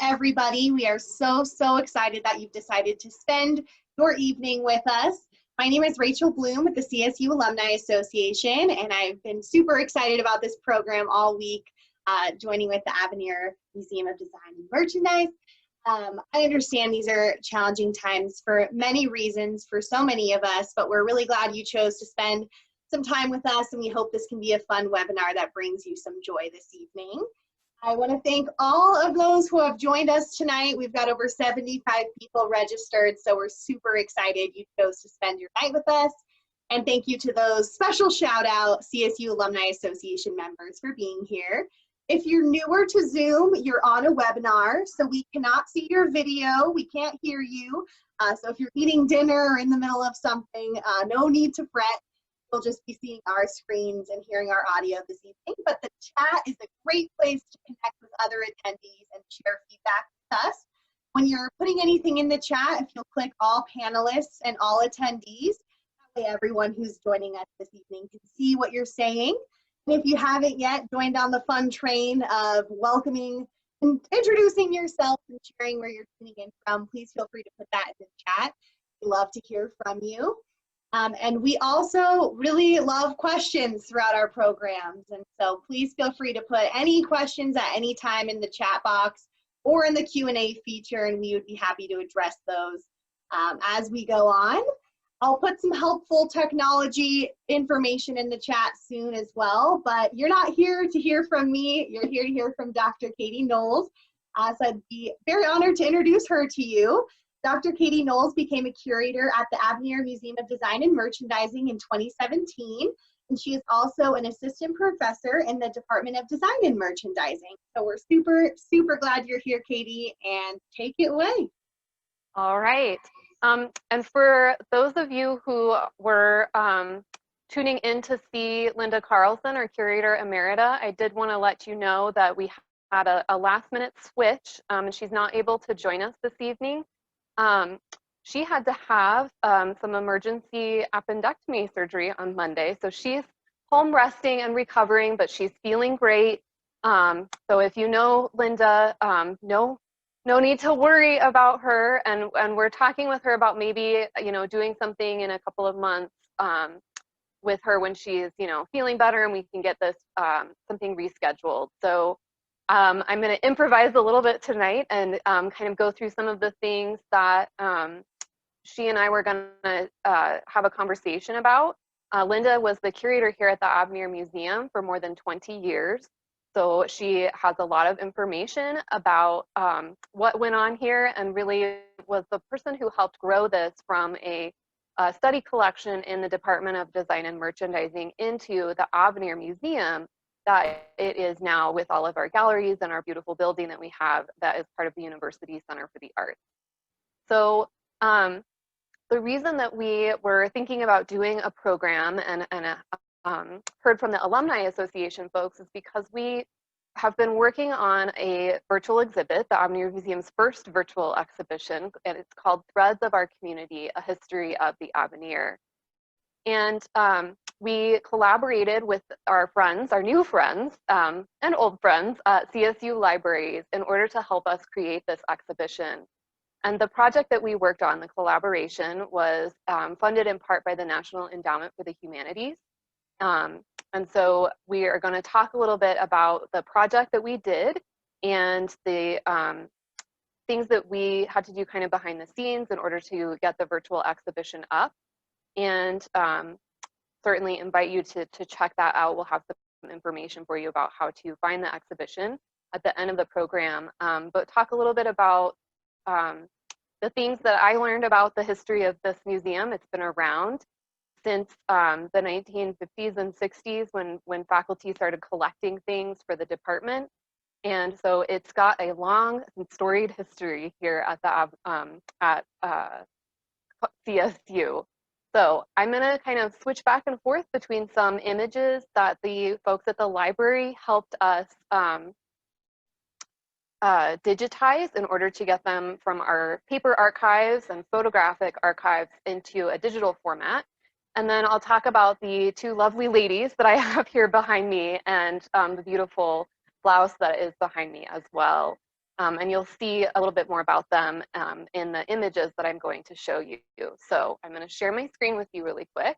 everybody. We are so excited that you've decided to spend your evening with us. My name is Rachel Bloom with the CSU Alumni Association, and I've been super excited about this program all week, joining with the Avenir Museum of Design and Merchandise. I understand these are challenging times for many reasons for so many of us, but we're really glad you chose to spend some time with us, and we hope this can be a fun webinar that brings you some joy this evening. I want to thank all of those who have joined us tonight. We've got over 75 people registered, so we're super excited you chose to spend your night with us. And thank you to those special shout out CSU Alumni Association members for being here. If you're newer to Zoom, you're on a webinar, so we cannot see your video, we can't hear you. So if you're eating dinner or in the middle of something, no need to fret. We'll just be seeing our screens and hearing our audio this evening, but the chat is a great place to connect with other attendees and share feedback with us. When you're putting anything in the chat, if you'll click all panelists and all attendees, that way everyone who's joining us this evening can see what you're saying. And if you haven't yet joined on the fun train of welcoming and introducing yourself and sharing where you're tuning in from, please feel free to put that in the chat. We love to hear from you. And we also really love questions throughout our programs. And so please feel free to put any questions at any time in the chat box or in the Q&A feature, and we would be happy to address those as we go on. I'll put some helpful technology information in the chat soon as well, but you're not here to hear from me. You're here to hear from Dr. Katie Knowles. So I'd be very honored to introduce her to you. Dr. Katie Knowles became a curator at the Avenir Museum of Design and Merchandising in 2017, and she is also an assistant professor in the Department of Design and Merchandising. So we're super glad you're here, Katie, and take it away. All right. And for those of you who were tuning in to see Linda Carlson, our curator emerita, I did want to let you know that we had a last-minute switch, and she's not able to join us this evening. She had to have some emergency appendectomy surgery on Monday, so she's home resting and recovering, but she's feeling great. So if you know Linda, no need to worry about her, and we're talking with her about maybe doing something in a couple of months with her when she's feeling better, and we can get this something rescheduled. So I'm going to improvise a little bit tonight and kind of go through some of the things that she and I were going to have a conversation about. Linda was the curator here at the Avenir Museum for more than 20 years. So she has a lot of information about what went on here, and really was the person who helped grow this from a study collection in the Department of Design and Merchandising into the Avenir Museum that it is now, with all of our galleries and our beautiful building that we have that is part of the University Center for the Arts. So the reason that we were thinking about doing a program and heard from the Alumni Association folks is because we have been working on a virtual exhibit, the Avenir Museum's first virtual exhibition, and it's called Threads of Our Community, A History of the Avenir. And we collaborated with our friends, our new friends, and old friends at CSU Libraries in order to help us create this exhibition. And the project that we worked on, the collaboration, was funded in part by the National Endowment for the Humanities. And so we are going to talk a little bit about the project that we did and the things that we had to do kind of behind the scenes in order to get the virtual exhibition up. And certainly invite you to check that out. We'll have some information for you about how to find the exhibition at the end of the program, but talk a little bit about the things that I learned about the history of this museum. It's been around since the 1950s and 60s when faculty started collecting things for the department. And so it's got a long and storied history here at the CSU. So I'm going to kind of switch back and forth between some images that the folks at the library helped us digitize in order to get them from our paper archives and photographic archives into a digital format. And then I'll talk about the two lovely ladies that I have here behind me and the beautiful blouse that is behind me as well. And you'll see a little bit more about them in the images that I'm going to show you. So I'm going to share my screen with you really quick.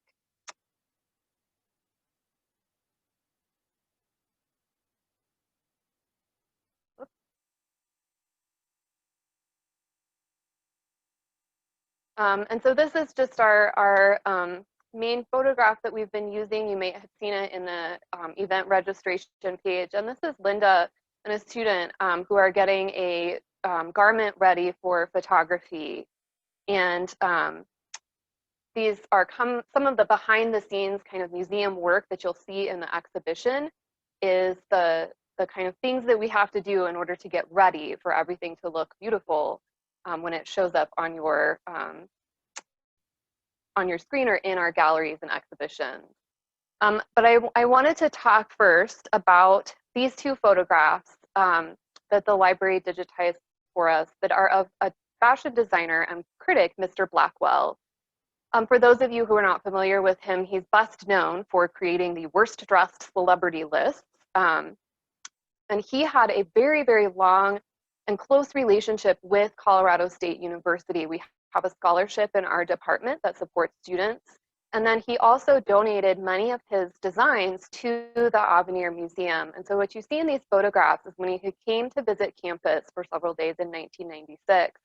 And so this is just our main photograph that we've been using. You may have seen it in the event registration page. And this is Linda and a student who are getting a garment ready for photography. And these are some of the behind the scenes kind of museum work that you'll see in the exhibition is the kind of things that we have to do in order to get ready for everything to look beautiful when it shows up on your screen or in our galleries and exhibitions. But I wanted to talk first about these two photographs that the library digitized for us that are of a fashion designer and critic, Mr. Blackwell. For those of you who are not familiar with him, he's best known for creating the worst dressed celebrity lists. And he had a very, very long and close relationship with Colorado State University. We have a scholarship in our department that supports students. And then he also donated many of his designs to the Avenir Museum. And so what you see in these photographs is when he came to visit campus for several days in 1996.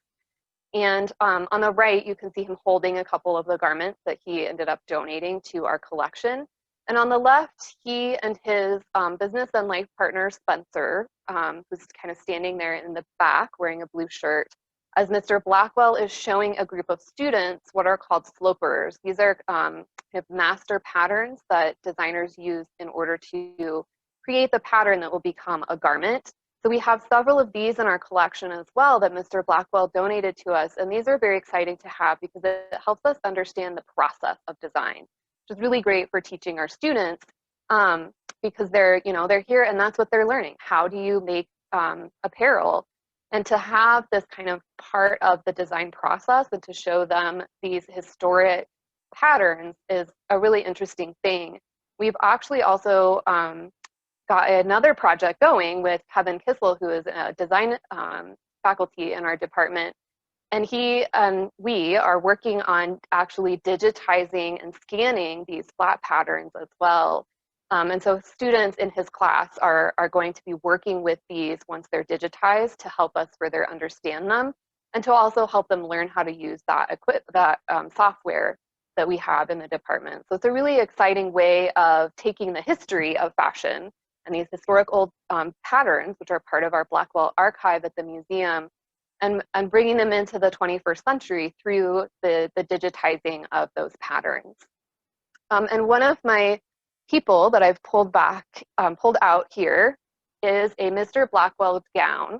And on the right, you can see him holding a couple of the garments that he ended up donating to our collection. And on the left, he and his business and life partner, Spencer, who's kind of standing there in the back wearing a blue shirt, as Mr. Blackwell is showing a group of students what are called slopers. These are kind of master patterns that designers use in order to create the pattern that will become a garment. So we have several of these in our collection as well that Mr. Blackwell donated to us. And these are very exciting to have because it helps us understand the process of design, which is really great for teaching our students because they're here and that's what they're learning. How do you make apparel? And to have this kind of part of the design process and to show them these historic patterns is a really interesting thing. We've actually also got another project going with Kevin Kissel, who is a design faculty in our department. And he and we are working on actually digitizing and scanning these flat patterns as well. And so students in his class are going to be working with these once they're digitized to help us further understand them and to also help them learn how to use that software that we have in the department. So it's a really exciting way of taking the history of fashion and these historic old patterns, which are part of our Blackwell archive at the museum, and bringing them into the 21st century through the digitizing of those patterns. And one of my people that I've pulled out here is a Mr. Blackwell gown.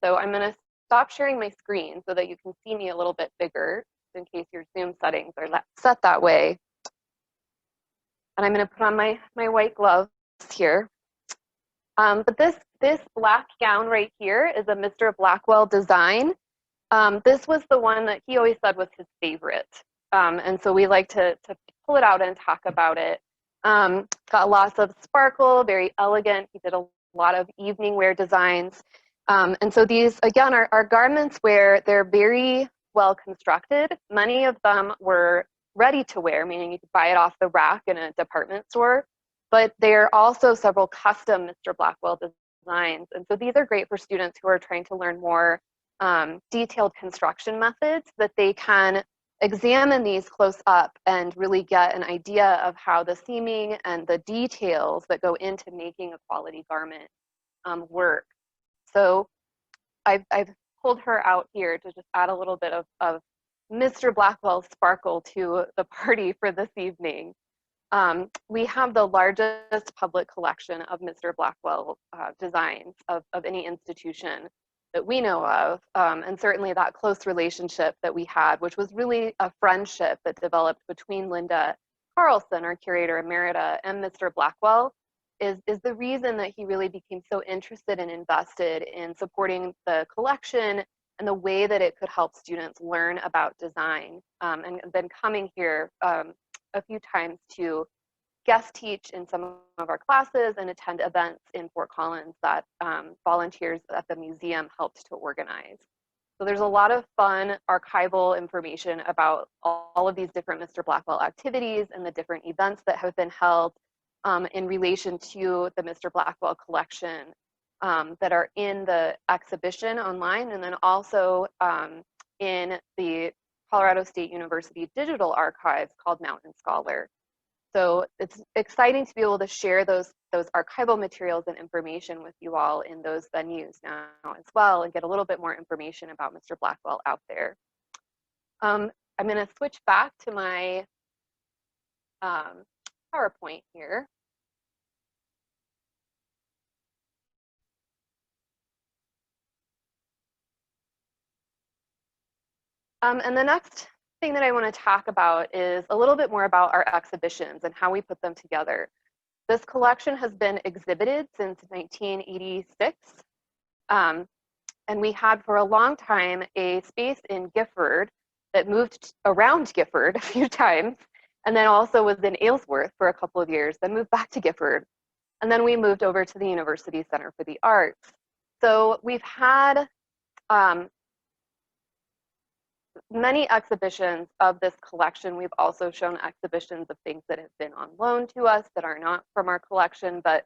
So I'm going to stop sharing my screen so that you can see me a little bit bigger in case your Zoom settings are set that way. And I'm going to put on my white gloves here. But this black gown right here is a Mr. Blackwell design. This was the one that he always said was his favorite. And so we like to pull it out and talk about it. Got lots of sparkle, very elegant. He did a lot of evening wear designs. And so these, again, are garments where they're very well constructed. Many of them were ready to wear, meaning you could buy it off the rack in a department store. But there are also several custom Mr. Blackwell designs. And so these are great for students who are trying to learn more detailed construction methods, that they can examine these close up and really get an idea of how the seaming and the details that go into making a quality garment work. So I've pulled her out here to just add a little bit of Mr. Blackwell sparkle to the party for this evening. We have the largest public collection of Mr. Blackwell designs of any institution that we know of, and certainly that close relationship that we had, which was really a friendship that developed between Linda Carlson, our curator emerita, and Mr. Blackwell, is the reason that he really became so interested and invested in supporting the collection and the way that it could help students learn about design, and then coming here a few times to guest teach in some of our classes and attend events in Fort Collins that volunteers at the museum helped to organize. So there's a lot of fun archival information about all of these different Mr. Blackwell activities and the different events that have been held in relation to the Mr. Blackwell collection that are in the exhibition online, and then also in the Colorado State University digital archives called Mountain Scholar. So it's exciting to be able to share those archival materials and information with you all in those venues now as well, and get a little bit more information about Mr. Blackwell out there. I'm going to switch back to my PowerPoint here. And the next thing that I want to talk about is a little bit more about our exhibitions and how we put them together. This collection has been exhibited since 1986. And we had for a long time a space in Gifford that moved around Gifford a few times, and then also was in Aylesworth for a couple of years, then moved back to Gifford. And then we moved over to the University Center for the Arts. So we've had many exhibitions of this collection. We've also shown exhibitions of things that have been on loan to us that are not from our collection, but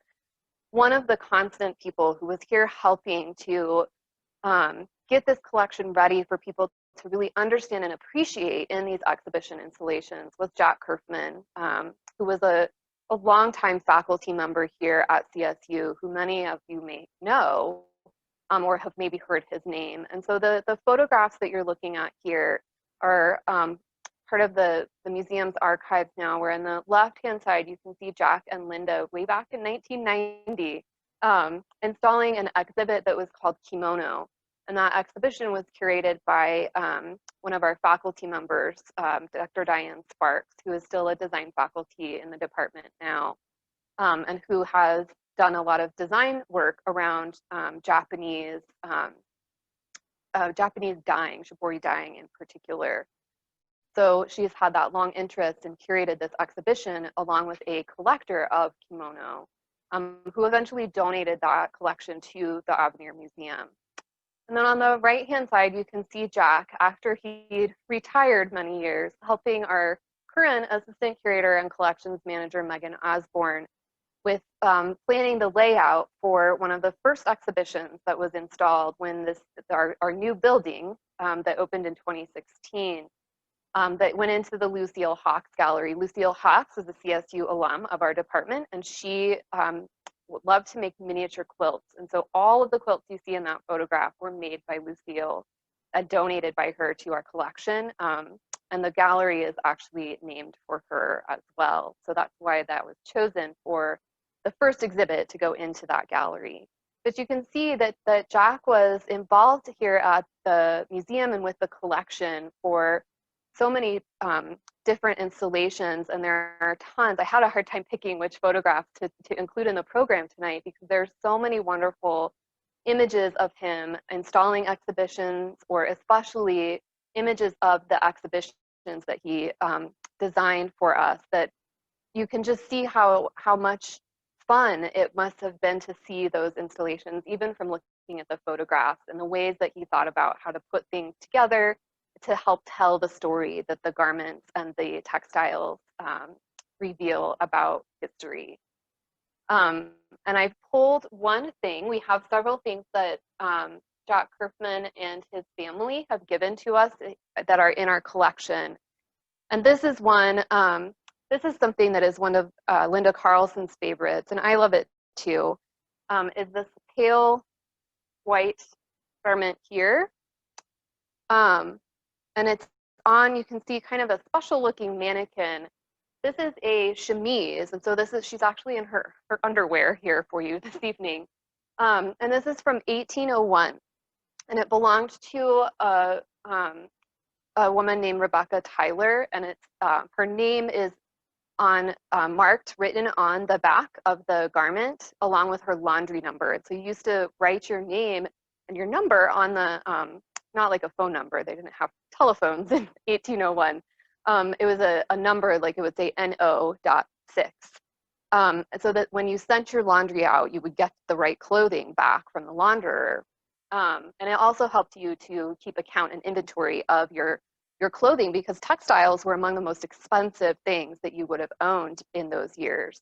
one of the constant people who was here helping to get this collection ready for people to really understand and appreciate in these exhibition installations was Jack Kerfman, who was a longtime faculty member here at CSU, who many of you may know, or have maybe heard his name. And so the photographs that you're looking at here are part of the museum's archives now, where on the left-hand side, you can see Jack and Linda way back in 1990 installing an exhibit that was called Kimono. And that exhibition was curated by one of our faculty members, Dr. Diane Sparks, who is still a design faculty in the department now, and who has done a lot of design work around Japanese dyeing, shibori dyeing in particular. So she's had that long interest and curated this exhibition along with a collector of kimono, who eventually donated that collection to the Avenir Museum. And then on the right-hand side, you can see Jack, after he'd retired many years, helping our current assistant curator and collections manager, Megan Osborne, with planning the layout for one of the first exhibitions that was installed when our new building that opened in 2016 that went into the Lucille Hawks Gallery. Lucille Hawks is a CSU alum of our department, and she would love to make miniature quilts. And so all of the quilts you see in that photograph were made by Lucille, donated by her to our collection. And the gallery is actually named for her as well. So that's why that was chosen for the first exhibit to go into that gallery. But you can see that Jack was involved here at the museum and with the collection for so many different installations, and there are tons. I had a hard time picking which photographs to include in the program tonight, because there's so many wonderful images of him installing exhibitions, or especially images of the exhibitions that he designed for us, that you can just see how much fun it must have been to see those installations, even from looking at the photographs and the ways that he thought about how to put things together to help tell the story that the garments and the textiles reveal about history. And I pulled one thing. We have several things that Jack Kerfman and his family have given to us that are in our collection. And this is one, this is something that is one of Linda Carlson's favorites, and I love it too, is this pale white garment here. And it's on, you can see kind of a special looking mannequin. This is a chemise, and so she's actually in her underwear here for you this evening. And this is from 1801, and it belonged to a woman named Rebecca Tyler, and it's her name is written on the back of the garment along with her laundry number. And so you used to write your name and your number on the not like a phone number. They didn't have telephones in 1801. It was a number, like it would say NO.6. so that when you sent your laundry out, you would get the right clothing back from the launderer. And it also helped you to keep account and inventory of your clothing, because textiles were among the most expensive things that you would have owned in those years.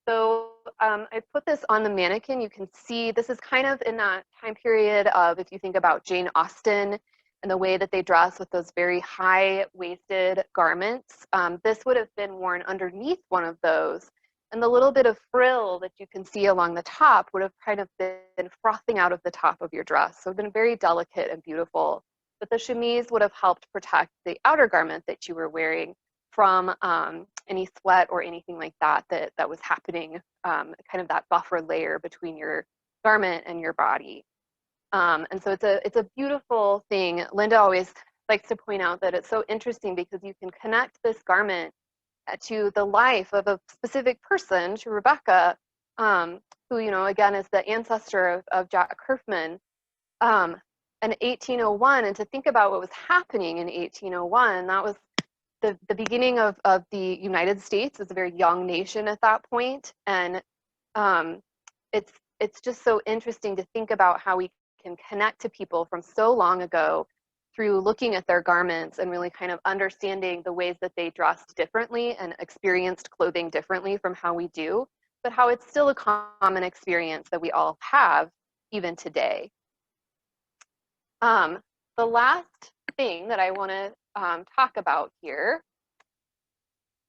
So I put this on the mannequin. You can see this is kind of in that time period of, if you think about Jane Austen and the way that they dress with those very high-waisted garments, this would have been worn underneath one of those. And the little bit of frill that you can see along the top would have kind of been frothing out of the top of your dress. So it would have been very delicate and beautiful. But the chemise would have helped protect the outer garment that you were wearing from any sweat or anything like that that was happening, kind of that buffer layer between your garment and your body. And so it's a beautiful thing. Linda always likes to point out that it's so interesting because you can connect this garment to the life of a specific person, to Rebecca, who, you know, again, is the ancestor of Jack Kerfman, in 1801. And to think about what was happening in 1801, that was the beginning of the United States. It was a very young nation at that point. And it's just so interesting to think about how we can connect to people from so long ago through looking at their garments and really kind of understanding the ways that they dressed differently and experienced clothing differently from how we do, but how it's still a common experience that we all have even today. The last thing that I want to talk about here,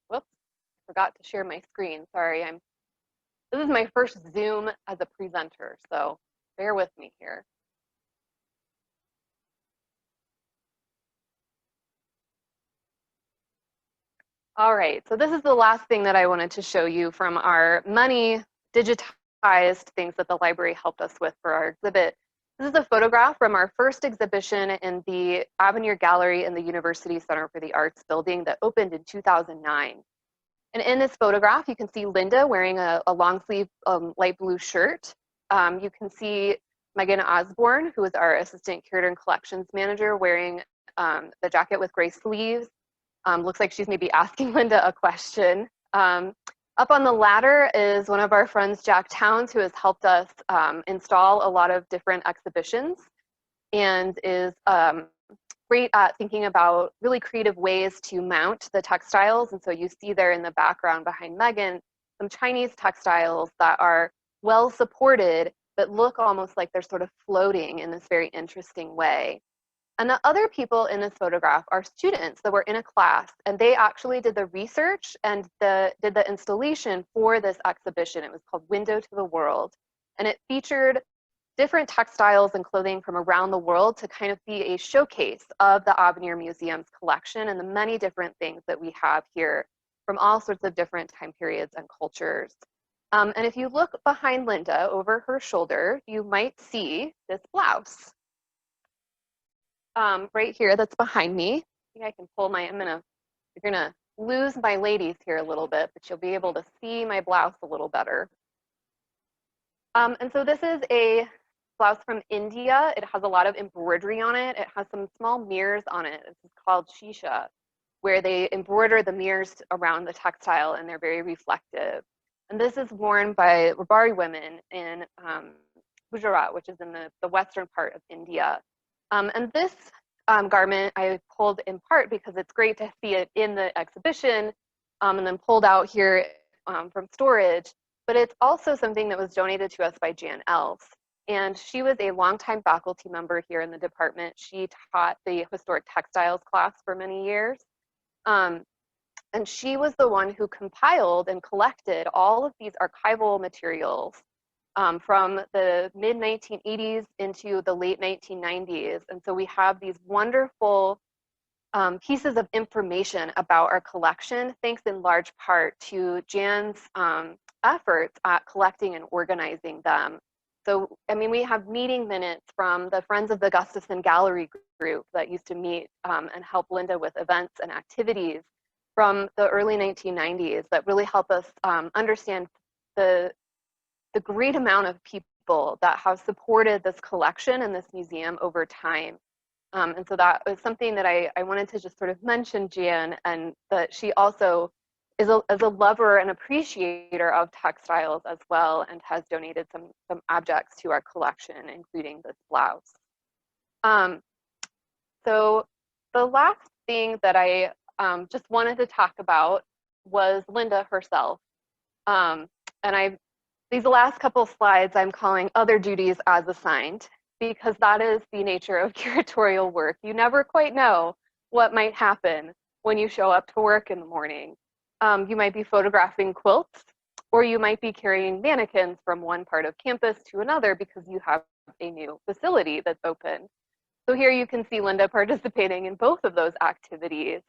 whoops, forgot to share my screen. Sorry, this is my first Zoom as a presenter, so bear with me here. All right, so this is the last thing that I wanted to show you from our many digitized things that the library helped us with for our exhibit. This is a photograph from our first exhibition in the Avenir Gallery in the University Center for the Arts building that opened in 2009. And in this photograph, you can see Linda wearing a long sleeve light blue shirt. You can see Megan Osborne, who is our assistant curator and collections manager, wearing the jacket with gray sleeves. Looks like she's maybe asking Linda a question. Up on the ladder is one of our friends, Jack Towns, who has helped us install a lot of different exhibitions and is great at thinking about really creative ways to mount the textiles. And so you see there in the background behind Megan, some Chinese textiles that are well supported, but look almost like they're sort of floating in this very interesting way. And the other people in this photograph are students that were in a class, and they actually did the research and did the installation for this exhibition. It was called Window to the World, and it featured different textiles and clothing from around the world to kind of be a showcase of the Avenir Museum's collection and the many different things that we have here from all sorts of different time periods and cultures. And if you look behind Linda over her shoulder, you might see this blouse. Right here that's behind me. I think I can pull you're gonna lose my ladies here a little bit, but you'll be able to see my blouse a little better. And so this is a blouse from India. It has a lot of embroidery on it. It has some small mirrors on it. This is called shisha, where they embroider the mirrors around the textile, and they're very reflective. And this is worn by Rabari women in Gujarat, which is in the western part of India. And this garment I pulled in part because it's great to see it in the exhibition and then pulled out here from storage. But it's also something that was donated to us by Jan Els. And she was a longtime faculty member here in the department. She taught the historic textiles class for many years. And she was the one who compiled and collected all of these archival materials from the mid-1980s into the late 1990s. And so we have these wonderful pieces of information about our collection, thanks in large part to Jan's efforts at collecting and organizing them. So, I mean, we have meeting minutes from the Friends of the Gustafson Gallery group that used to meet and help Linda with events and activities from the early 1990s that really help us understand the great amount of people that have supported this collection and this museum over time. And so that was something that I wanted to just sort of mention Jan, and that she also as a lover and appreciator of textiles as well, and has donated some objects to our collection, including this blouse. So the last thing that I just wanted to talk about was Linda herself. And these last couple slides I'm calling other duties as assigned, because that is the nature of curatorial work. You never quite know what might happen when you show up to work in the morning. You might be photographing quilts, or you might be carrying mannequins from one part of campus to another because you have a new facility that's open. So here you can see Linda participating in both of those activities.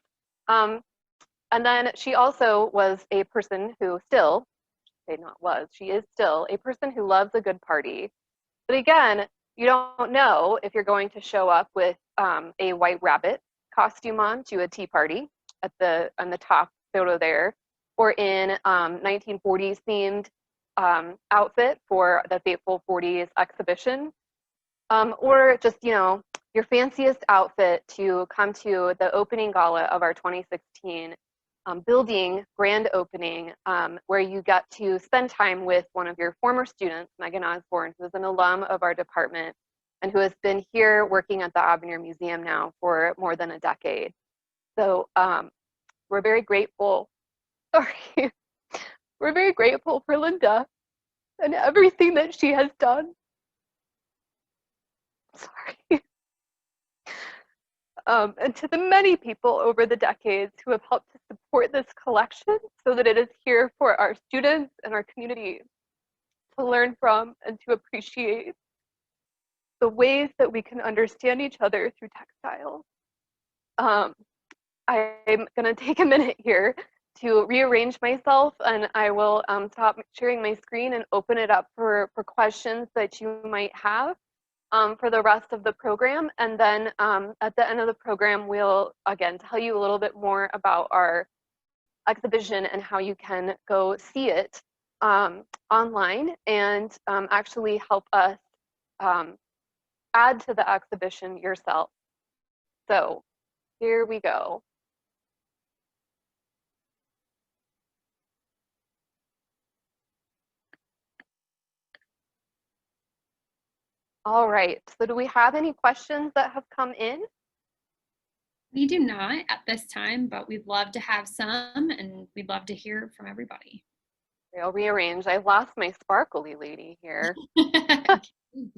And then she also was a person who still, she is still a person who loves a good party. But again, you don't know if you're going to show up with a white rabbit costume on to a tea party on the top photo there, or in 1940s themed outfit for the Fateful 40s exhibition, or just, your fanciest outfit to come to the opening gala of our 2016 building grand opening, where you get to spend time with one of your former students, Megan Osborne, who is an alum of our department and who has been here working at the Avenir Museum now for more than a decade. So we're very grateful. Sorry. We're very grateful for Linda and everything that she has done. Sorry. And to the many people over the decades who have helped to support this collection so that it is here for our students and our community to learn from and to appreciate the ways that we can understand each other through textiles. I'm going to take a minute here to rearrange myself, and I will stop sharing my screen and open it up for questions that you might have for the rest of the program. And then at the end of the program, we'll again tell you a little bit more about our exhibition and how you can go see it online and actually help us add to the exhibition yourself. So here we go. All right, so do we have any questions that have come in? We do not at this time, but we'd love to have some, and we'd love to hear from everybody. I'll rearrange. I lost my sparkly lady here. The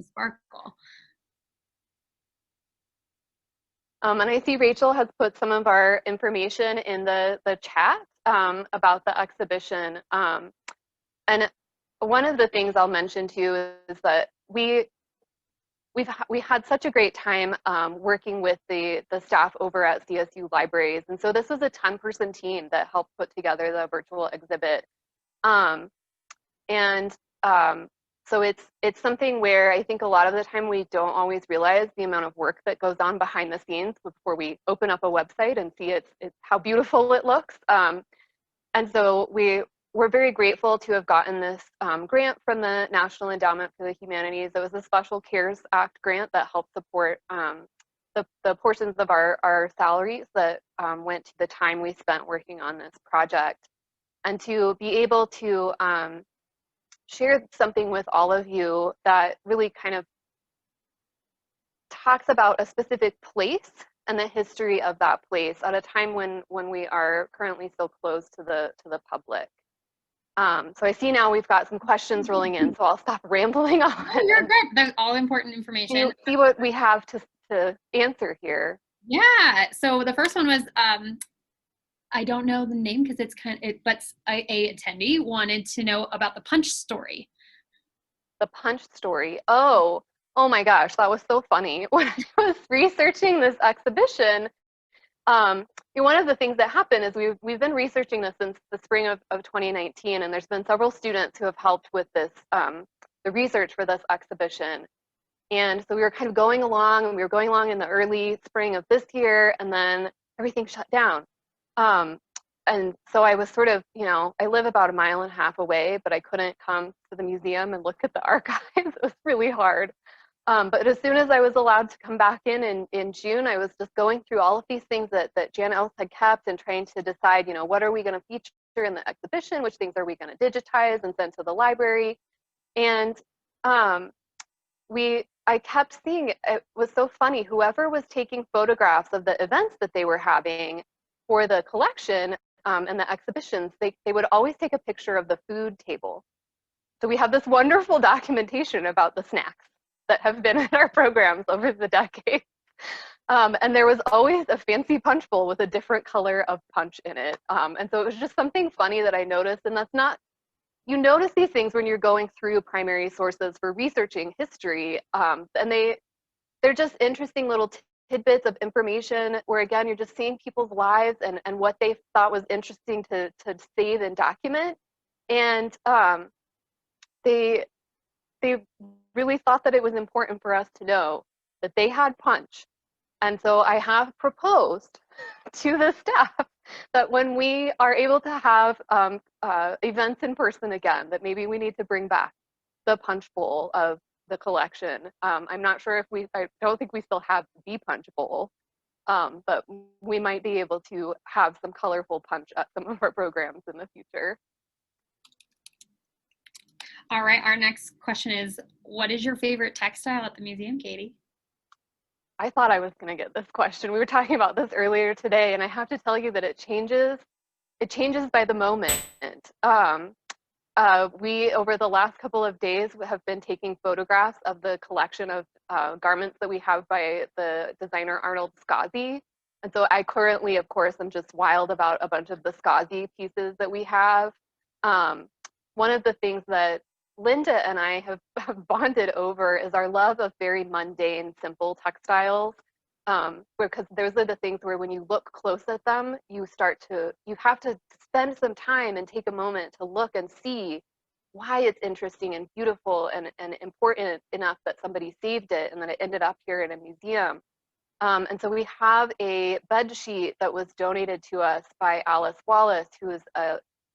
sparkle. And I see Rachel has put some of our information in the chat about the exhibition. And one of the things I'll mention too is that we had such a great time working with the staff over at CSU Libraries. And so this was a 10-person team that helped put together the virtual exhibit. So it's something where I think a lot of the time we don't always realize the amount of work that goes on behind the scenes before we open up a website and see it's how beautiful it looks. And so we're very grateful to have gotten this grant from the National Endowment for the Humanities. It was a Special CARES Act grant that helped support the portions of our salaries that went to the time we spent working on this project. And to be able to share something with all of you that really kind of talks about a specific place and the history of that place at a time when we are currently still closed to the public. So I see now we've got some questions rolling in, so I'll stop rambling on. Oh, you're good. That's all important information. Can you see what we have to answer here? Yeah. So the first one was, I don't know the name because it's but a attendee wanted to know about the punch story. The punch story. Oh my gosh, that was so funny. When I was researching this exhibition, one of the things that happened is we've been researching this since the spring of 2019, and there's been several students who have helped with this, the research for this exhibition. And so we were kind of going along, and we were going along in the early spring of this year, and then everything shut down. And so I was sort of, I live about 1.5 miles away, but I couldn't come to the museum and look at the archives. It was really hard. But as soon as I was allowed to come back in June, I was just going through all of these things that Jan Els had kept and trying to decide, what are we going to feature in the exhibition, which things are we going to digitize and send to the library. And I kept seeing, it was so funny, whoever was taking photographs of the events that they were having for the collection and the exhibitions, they would always take a picture of the food table. So we have this wonderful documentation about the snacks that have been in our programs over the decades. And there was always a fancy punch bowl with a different color of punch in it. And so it was just something funny that I noticed, and that's not, you notice these things when you're going through primary sources for researching history, and they're just interesting little tidbits of information where, again, you're just seeing people's lives and what they thought was interesting to save and document. And they really thought that it was important for us to know that they had punch. And so I have proposed to the staff that when we are able to have events in person again, that maybe we need to bring back the punch bowl of the collection. I'm not sure if I don't think we still have the punch bowl, but we might be able to have some colorful punch at some of our programs in the future. All right, our next question is, what is your favorite textile at the museum, Katie? I thought I was going to get this question. We were talking about this earlier today, and I have to tell you that it changes by the moment. We, over the last couple of days, have been taking photographs of the collection of garments that we have by the designer Arnold Scazio. And so I currently, of course, am just wild about a bunch of the Scazio pieces that we have. One of the things that Linda and I have bonded over is our love of very mundane, simple textiles, because those are the things where when you look close at them, you have to spend some time and take a moment to look and see why it's interesting and beautiful and important enough that somebody saved it and that it ended up here in a museum. And so we have a bed sheet that was donated to us by Wallace, who is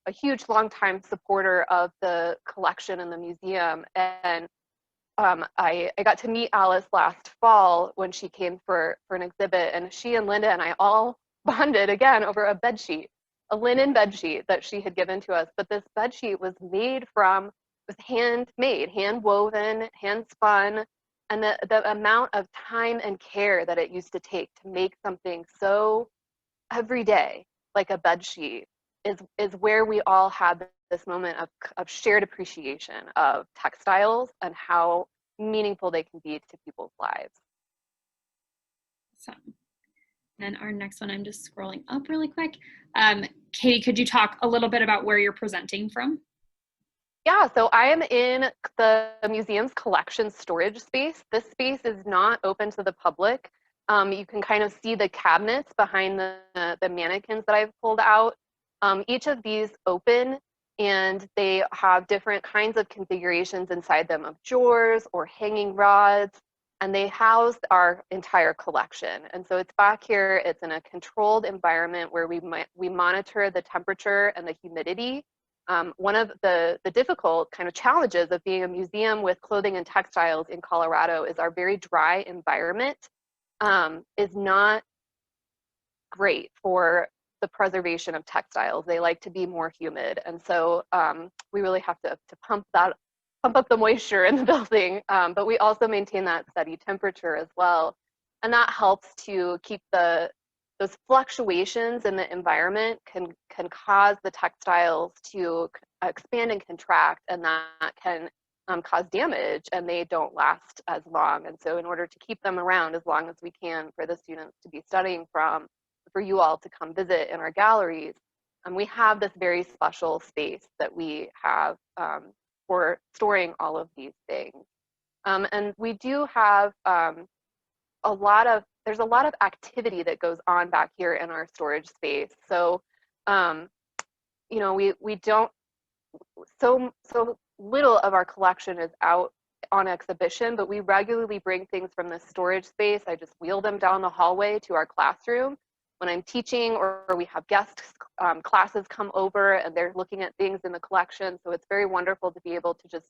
a huge longtime supporter of the collection in the museum. And I got to meet Alice last fall when she came for an exhibit, and she and Linda and I all bonded again over a bed sheet, a linen bed sheet that she had given to us. But this bed sheet was handmade, hand woven, hand spun, and the amount of time and care that it used to take to make something so everyday like a bed sheet is where we all had this moment of shared appreciation of textiles and how meaningful they can be to people's lives. Awesome. And our next one, I'm just scrolling up really quick. Katie, could you talk a little bit about where you're presenting from? Yeah, so I am in the museum's collection storage space. This space is not open to the public. You can kind of see the cabinets behind the mannequins that I've pulled out. Each of these open, and they have different kinds of configurations inside them of drawers or hanging rods, and they house our entire collection. And so it's back here, it's in a controlled environment where we monitor the temperature and the humidity. One of the difficult kind of challenges of being a museum with clothing and textiles in Colorado is our very dry environment is not great for the preservation of textiles. They like to be more humid. And so we really have to pump up the moisture in the building, but we also maintain that steady temperature as well. And that helps to keep those fluctuations in the environment can cause the textiles to expand and contract, and that can cause damage, and they don't last as long. And so in order to keep them around as long as we can for the students to be studying from, for you all to come visit in our galleries, we have this very special space that we have for storing all of these things. And we do have there's a lot of activity that goes on back here in our storage space. So, you know, we don't, so little of our collection is out on exhibition, but we regularly bring things from the storage space. I just wheel them down the hallway to our classroom when I'm teaching, or we have guest classes come over and they're looking at things in the collection. So it's very wonderful to be able to just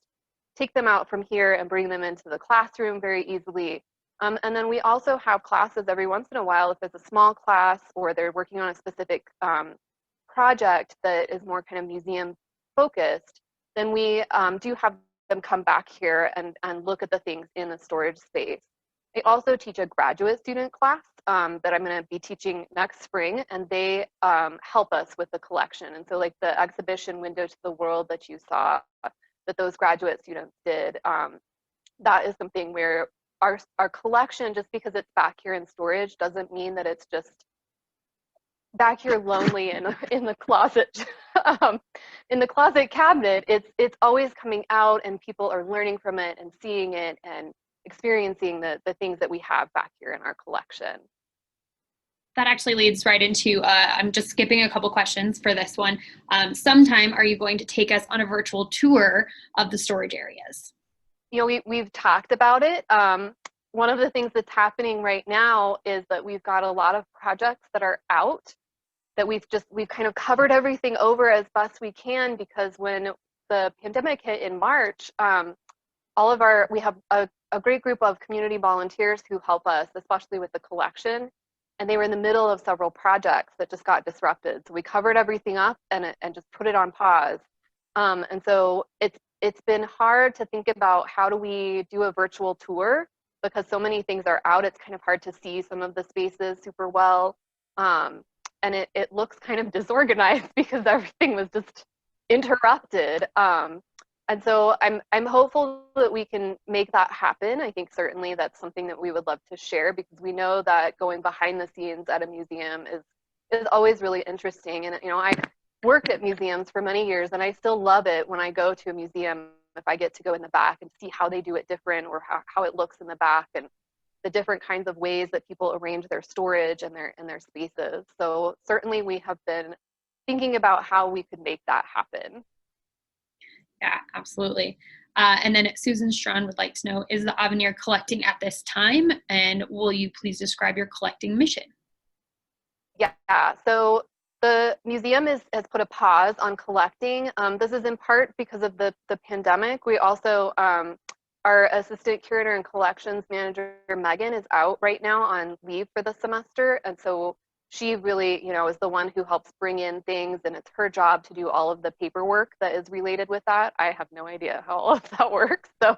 take them out from here and bring them into the classroom very easily. And then we also have classes every once in a while, if it's a small class or they're working on a specific project that is more kind of museum focused, then we do have them come back here and look at the things in the storage space. I also teach a graduate student class that I'm going to be teaching next spring, and they help us with the collection. And so like the exhibition Window to the World that you saw, that those graduate students did, that is something where our collection, just because it's back here in storage, doesn't mean that it's just back here lonely in the closet. In the closet cabinet, it's always coming out, and people are learning from it and seeing it and experiencing the things that we have back here in our collection. That actually leads right into, I'm just skipping a couple questions for this one. Sometime are you going to take us on a virtual tour of the storage areas? You know, we've talked about it. One of the things that's happening right now is that we've got a lot of projects that are out that we've kind of covered everything over as best we can, because when the pandemic hit in March, we have a great group of community volunteers who help us, especially with the collection, and they were in the middle of several projects that just got disrupted. So we covered everything up and just put it on pause. And so it's been hard to think about how do we do a virtual tour, because so many things are out. It's kind of hard to see some of the spaces super well. And it looks kind of disorganized because everything was just interrupted. And so I'm hopeful that we can make that happen. I think certainly that's something that we would love to share, because we know that going behind the scenes at a museum is always really interesting. And, you know, I worked at museums for many years, and I still love it when I go to a museum, if I get to go in the back and see how they do it different, or how it looks in the back, and the different kinds of ways that people arrange their storage and their spaces. So certainly we have been thinking about how we could make that happen. Yeah, absolutely. And then Susan Strawn would like to know, is the Avenir collecting at this time? And will you please describe your collecting mission? Yeah, so the museum has put a pause on collecting. This is in part because of the pandemic. We also, our assistant curator and collections manager, Megan, is out right now on leave for the semester. And so she really, you know, is the one who helps bring in things, and it's her job to do all of the paperwork that is related with that. I have no idea how all of that works. So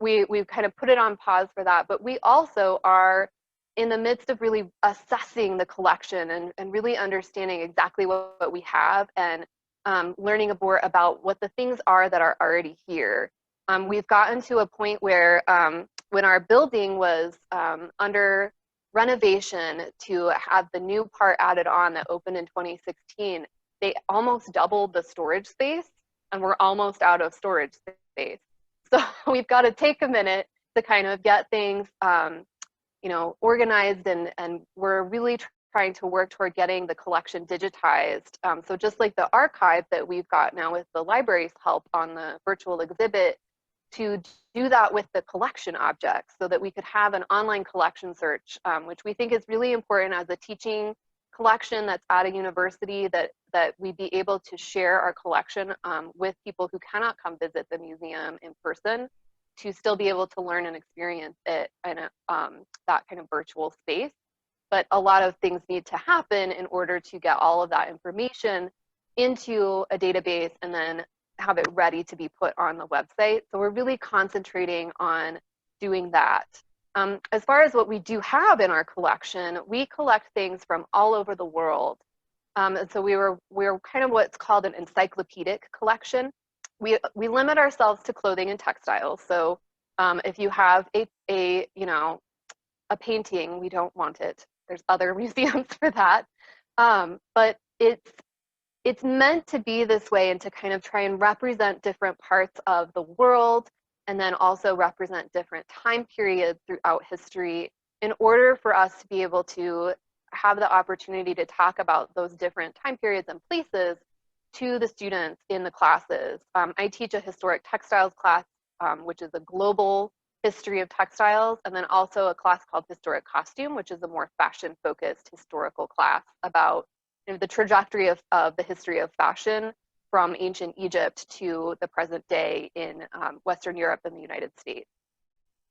we've kind of put it on pause for that, but we also are in the midst of really assessing the collection and really understanding exactly what we have, and learning more about what the things are that are already here. We've gotten to a point where when our building was under renovation to have the new part added on that opened in 2016, they almost doubled the storage space, and we're almost out of storage space. So we've got to take a minute to kind of get things you know, organized, and we're really trying to work toward getting the collection digitized. So just like the archive that we've got now with the library's help on the virtual exhibit, to do that with the collection objects, so that we could have an online collection search, which we think is really important as a teaching collection that's at a university, that we be able to share our collection with people who cannot come visit the museum in person, to still be able to learn and experience it in that kind of virtual space. But a lot of things need to happen in order to get all of that information into a database and then have it ready to be put on the website. So we're really concentrating on doing that. As far as what we do have in our collection, we collect things from all over the world. And so we're kind of what's called an encyclopedic collection. We limit ourselves to clothing and textiles. So if you have a painting, we don't want it. There's other museums for that. But it's meant to be this way, and to kind of try and represent different parts of the world, and then also represent different time periods throughout history, in order for us to be able to have the opportunity to talk about those different time periods and places to the students in the classes. I teach a historic textiles class, which is a global history of textiles, and then also a class called historic costume, which is a more fashion-focused historical class about, you know, the trajectory of the history of fashion from ancient Egypt to the present day in Western Europe and the United States.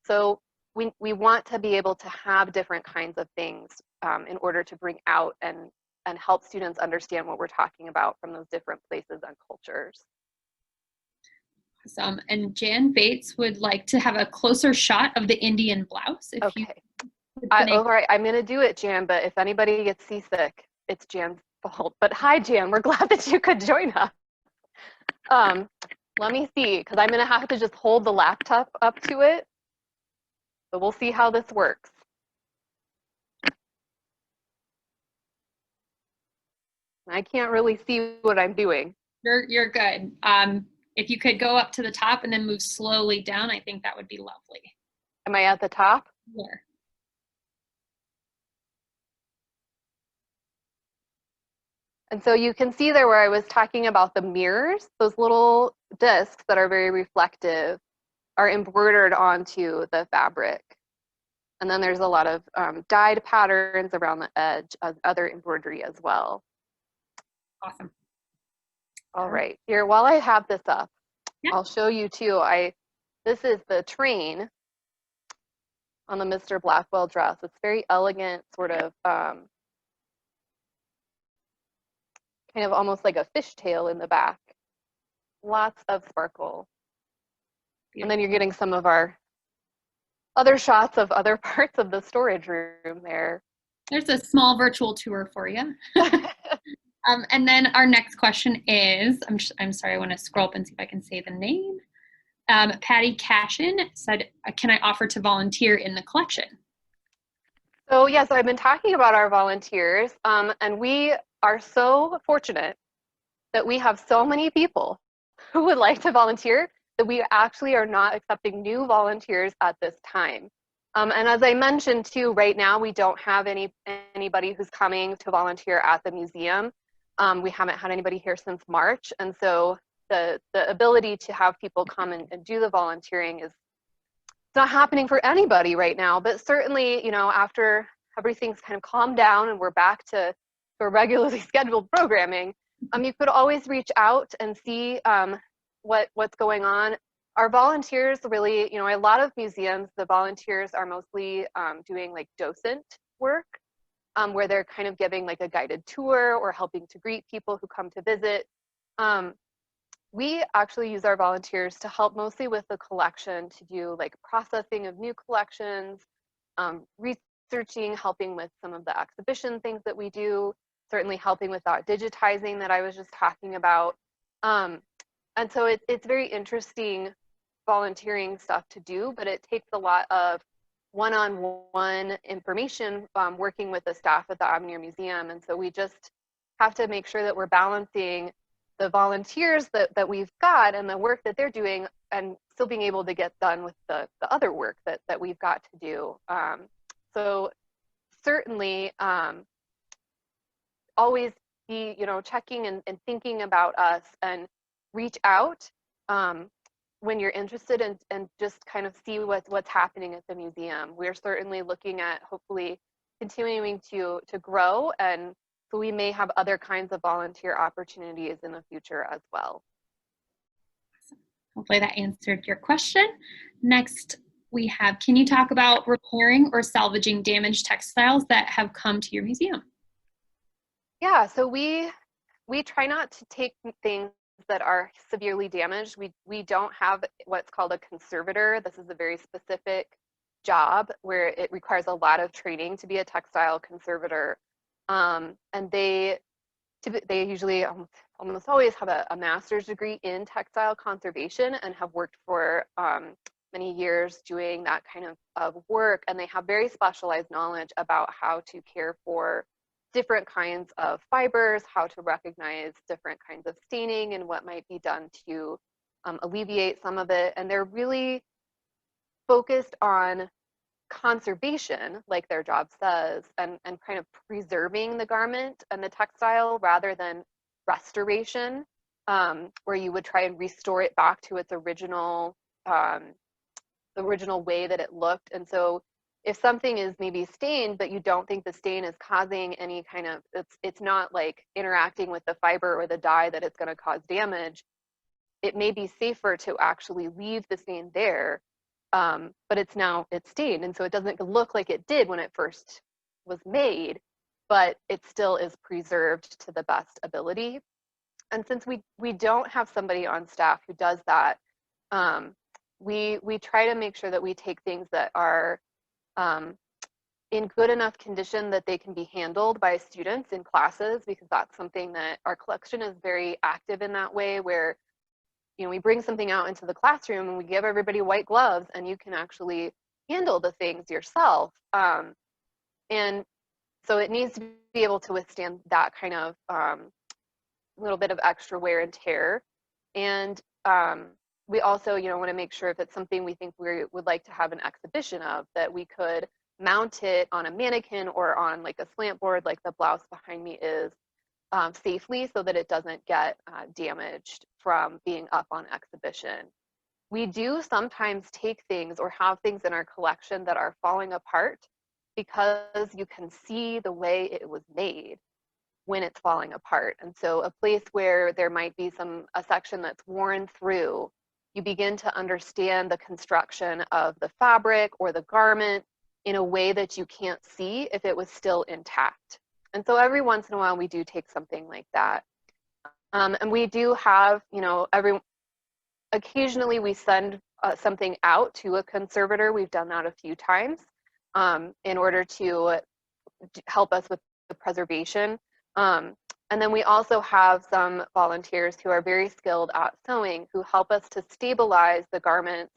So we want to be able to have different kinds of things in order to bring out and help students understand what we're talking about from those different places and cultures. Awesome. And Jan Bates would like to have a closer shot of the Indian blouse. If Okay. you All right, I'm going to do it, Jan, but if anybody gets seasick, it's Jan's fault. But hi, Jan, we're glad that you could join us. Let me see, because I'm going to have to just hold the laptop up to it. So we'll see how this works. I can't really see what I'm doing. You're good. If you could go up to the top and then move slowly down, I think that would be lovely. Am I at the top? There. And so you can see there where I was talking about the mirrors, those little discs that are very reflective are embroidered onto the fabric. And then there's a lot of dyed patterns around the edge of other embroidery as well. Awesome. All right, here, while I have this up, yeah. I'll show you too. This is the train on the Mr. Blackwell dress. It's very elegant, sort of kind of almost like a fishtail in the back. Lots of sparkle. Beautiful. And then you're getting some of our other shots of other parts of the storage room there. There's a small virtual tour for you. And then our next question is, I'm sorry, I want to scroll up and see if I can say the name. Patty Cashin said, can I offer to volunteer in the collection? So yeah, so I've been talking about our volunteers, and we are so fortunate that we have so many people who would like to volunteer that we actually are not accepting new volunteers at this time. And as I mentioned too, right now we don't have anybody who's coming to volunteer at the museum. We haven't had anybody here since March, and so the ability to have people come and do the volunteering is not happening for anybody right now. But certainly, you know, after everything's kind of calmed down and we're back to regularly scheduled programming, you could always reach out and see what's going on. Our volunteers really, you know, a lot of museums, the volunteers are mostly doing like docent work. Where they're kind of giving like a guided tour or helping to greet people who come to visit. We actually use our volunteers to help mostly with the collection, to do like processing of new collections, researching, helping with some of the exhibition things that we do, certainly helping with that digitizing that I was just talking about. And so it's very interesting volunteering stuff to do, but it takes a lot of one-on-one information working with the staff at the Avenir Museum. And so we just have to make sure that we're balancing the volunteers that we've got and the work that they're doing and still being able to get done with the other work that we've got to do. So certainly always be, you know, checking and thinking about us, and reach out when you're interested, and just kind of see what's happening at the museum. We're certainly looking at hopefully continuing to grow, and so we may have other kinds of volunteer opportunities in the future as well. Awesome. Hopefully that answered your question. Next we have, can you talk about repairing or salvaging damaged textiles that have come to your museum? Yeah, so we try not to take things that are severely damaged. We don't have what's called a conservator. This is a very specific job where it requires a lot of training to be a textile conservator. And they usually almost always have a master's degree in textile conservation and have worked for many years doing that kind of work. And they have very specialized knowledge about how to care for different kinds of fibers, how to recognize different kinds of staining and what might be done to alleviate some of it. And they're really focused on conservation, like their job says, and kind of preserving the garment and the textile rather than restoration, where you would try and restore it back to its original way that it looked. And so if something is maybe stained, but you don't think the stain is causing any kind of, it's not like interacting with the fiber or the dye that it's going to cause damage, it may be safer to actually leave the stain there, but it's stained, and so it doesn't look like it did when it first was made, but it still is preserved to the best ability. And since we don't have somebody on staff who does that, we try to make sure that we take things that are in good enough condition that they can be handled by students in classes, because that's something that our collection is very active in that way, where we bring something out into the classroom and we give everybody white gloves and you can actually handle the things yourself. And so it needs to be able to withstand that kind of little bit of extra wear and tear. And we also, want to make sure if it's something we think we would like to have an exhibition of, that we could mount it on a mannequin or on like a slant board like the blouse behind me is, safely, so that it doesn't get damaged from being up on exhibition. We do sometimes take things or have things in our collection that are falling apart because you can see the way it was made when it's falling apart. And so a place where there might be a section that's worn through, you begin to understand the construction of the fabric or the garment in a way that you can't see if it was still intact. And so every once in a while we do take something like that. And we do have, occasionally we send something out to a conservator. We've done that a few times in order to help us with the preservation. And then we also have some volunteers who are very skilled at sewing, who help us to stabilize the garments,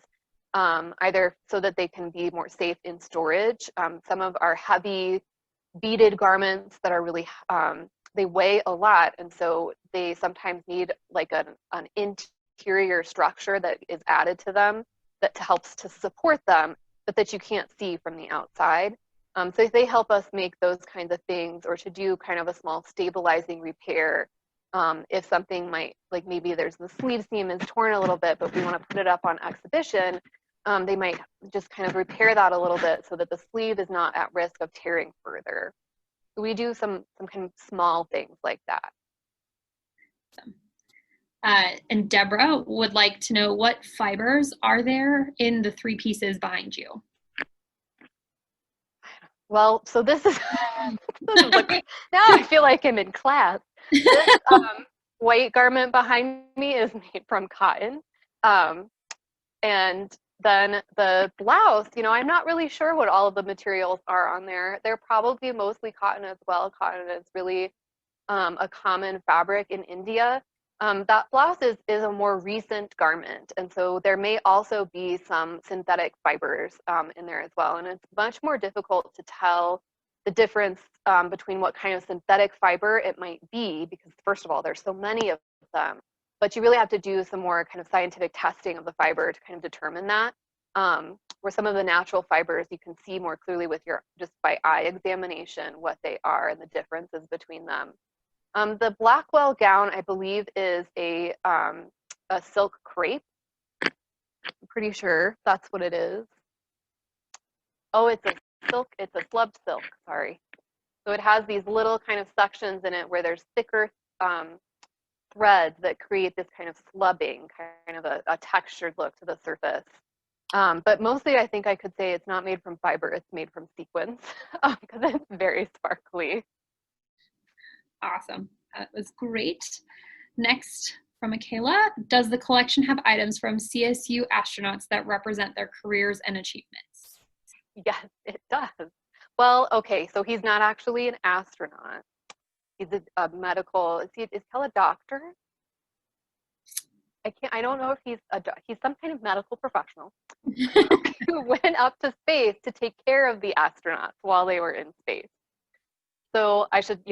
either so that they can be more safe in storage. Some of our heavy beaded garments that are really, they weigh a lot, and so they sometimes need like an interior structure that is added to them that helps to support them, but that you can't see from the outside. So they help us make those kinds of things, or to do kind of a small stabilizing repair. If something might, like maybe there's the sleeve seam is torn a little bit, but we want to put it up on exhibition, they might just kind of repair that a little bit so that the sleeve is not at risk of tearing further. So we do some kind of small things like that. And Deborah would like to know, what fibers are there in the 3 pieces behind you? Well, so this is, now I feel like I'm in class. This white garment behind me is made from cotton. And then the blouse, I'm not really sure what all of the materials are on there. They're probably mostly cotton as well. Cotton is really a common fabric in India. That blouse is a more recent garment, and so there may also be some synthetic fibers in there as well. And it's much more difficult to tell the difference between what kind of synthetic fiber it might be, because first of all, there's so many of them, but you really have to do some more kind of scientific testing of the fiber to kind of determine that. Where some of the natural fibers, you can see more clearly with just by eye examination what they are and the differences between them. The Blackwell gown, I believe, is a silk crepe. I'm pretty sure that's what it is. Oh, it's a slubbed silk, sorry. So it has these little kind of sections in it where there's thicker threads that create this kind of slubbing, kind of a textured look to the surface. But mostly I think I could say it's not made from fiber, it's made from sequins, because it's very sparkly. Awesome. That was great. Next, from Michaela, does the collection have items from CSU astronauts that represent their careers and achievements? Yes, it does. Well, okay, so he's not actually an astronaut. He's a medical, is he called a doctor? I don't know if he's some kind of medical professional who went up to space to take care of the astronauts while they were in space. So I should,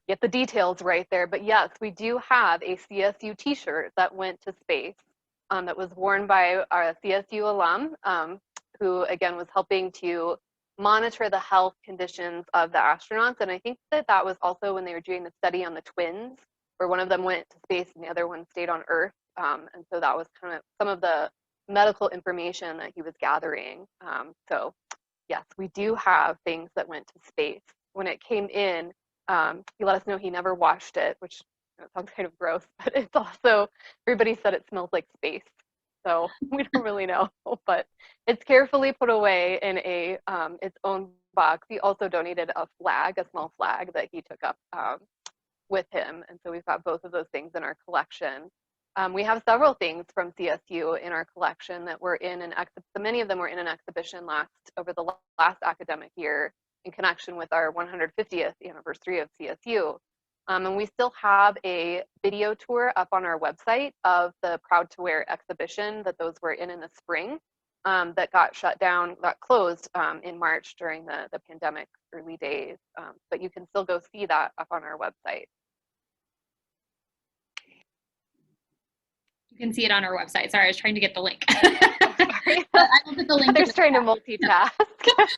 get the details right there. But yes, we do have a CSU t-shirt that went to space that was worn by our CSU alum who, again, was helping to monitor the health conditions of the astronauts. And I think that was also when they were doing the study on the twins, where one of them went to space and the other one stayed on Earth. And so that was kind of some of the medical information that he was gathering. So yes, we do have things that went to space. When it came in, he let us know he never washed it, which sounds kind of gross, but it's also, everybody said it smells like space. So we don't really know, but it's carefully put away in its own box, he also donated a flag, a small flag that he took up with him. And so we've got both of those things in our collection. We have several things from CSU in our collection that were in an many of them were in an exhibition over the last academic year in connection with our 150th anniversary of CSU. And we still have a video tour up on our website of the Proud to Wear exhibition that those were in the spring that got closed in March during the pandemic early days. But you can still go see that up on our website. You can see it on our website. Sorry, I was trying to get the link. I will put the link. They're trying to multitask.